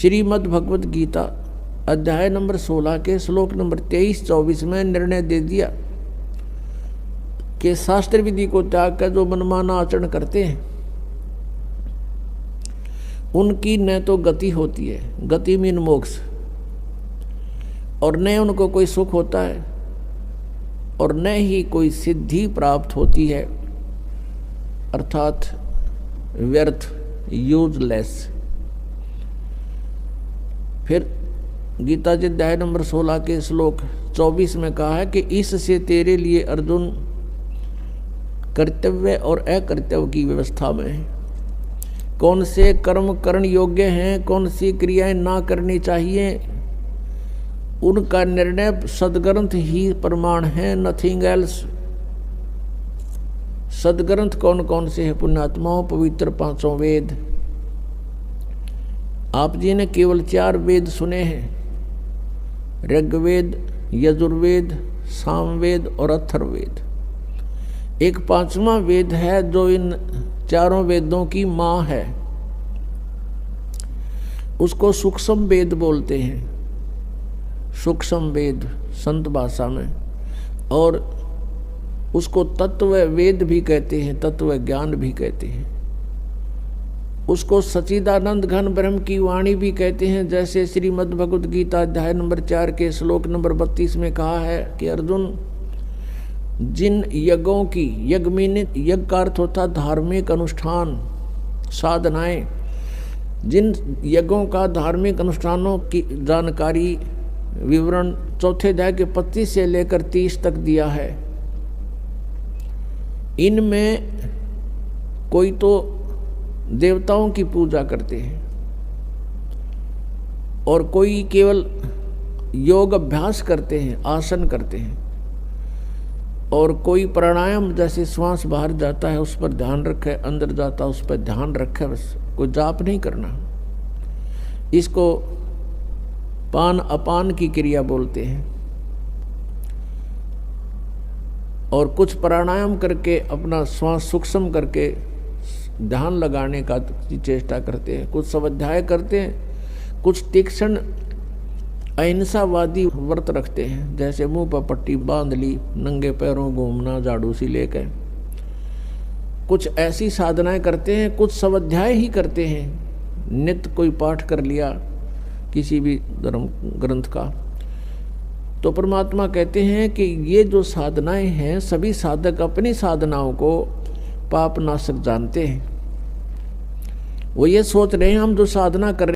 श्रीमद् भगवत गीता अध्याय नंबर 16 के श्लोक नंबर 23-24 में निर्णय दे दिया कि शास्त्र विधि को त्याग कर जो मनमाना आचरण करते हैं उनकी न तो गति होती है, गति मीन मोक्ष, और न उनको कोई सुख होता है और न ही कोई सिद्धि प्राप्त होती है, अर्थात व्यर्थ, यूजलेस। फिर गीता जी अध्याय नंबर 16 के श्लोक 24 में कहा है कि इससे तेरे लिए अर्जुन कर्तव्य और अकर्तव्य की व्यवस्था में है, कौन से कर्म करण योग्य हैं, कौन सी क्रियाएं ना करनी चाहिए, उनका निर्णय सदग्रंथ ही प्रमाण है, नथिंग एल्स। सदग्रंथ कौन कौन से हैं? पुण्यात्माओं, पवित्र 5 वेद। आप जी ने केवल 4 वेद सुने हैं, ऋग्वेद, यजुर्वेद, सामवेद और अथर्ववेद। एक 5वां वेद है जो इन 4 वेदों की माँ है, उसको सूक्ष्म वेद बोलते हैं, सूक्ष्म वेद संत भाषा में, और उसको तत्व वेद भी कहते हैं, तत्व ज्ञान भी कहते हैं, उसको सच्चिदानंद घन ब्रह्म की वाणी भी कहते हैं। जैसे श्रीमद् भगवत गीता अध्याय नंबर 4 के श्लोक नंबर 32 में कहा है कि अर्जुन, जिन यज्ञों की, यज्ञ मीन यज्ञ का अर्थ होता धार्मिक अनुष्ठान, साधनाएं, जिन यज्ञों का धार्मिक अनुष्ठानों की जानकारी विवरण 4 अध्याय के 25 से लेकर 30 तक दिया है, इनमें कोई तो देवताओं की पूजा करते हैं और कोई केवल योग अभ्यास करते हैं, आसन करते हैं, और कोई प्राणायाम, जैसे श्वास बाहर जाता है उस पर ध्यान रखे, अंदर जाता है उस पर ध्यान रखे, बस कोई जाप नहीं करना। इसको पान अपान की क्रिया बोलते हैं। और कुछ प्राणायाम करके अपना श्वास सूक्ष्म करके ध्यान लगाने का चेष्टा करते हैं, कुछ स्वाध्याय करते हैं, कुछ तीक्ष्ण अहिंसावादी व्रत रखते हैं, जैसे मुंह पर पट्टी बांध ली, नंगे पैरों घूमना, झाड़ू सी लेकर, कुछ ऐसी साधनाएं करते हैं, कुछ स्वाध्याय ही करते हैं, नित्य कोई पाठ कर लिया किसी भी धर्म ग्रंथ का। तो परमात्मा कहते हैं कि ये जो साधनाएं हैं, सभी साधक अपनी साधनाओं को पाप नाशक जानते हैं। वो ये सोच रहे हैं हम जो साधना कर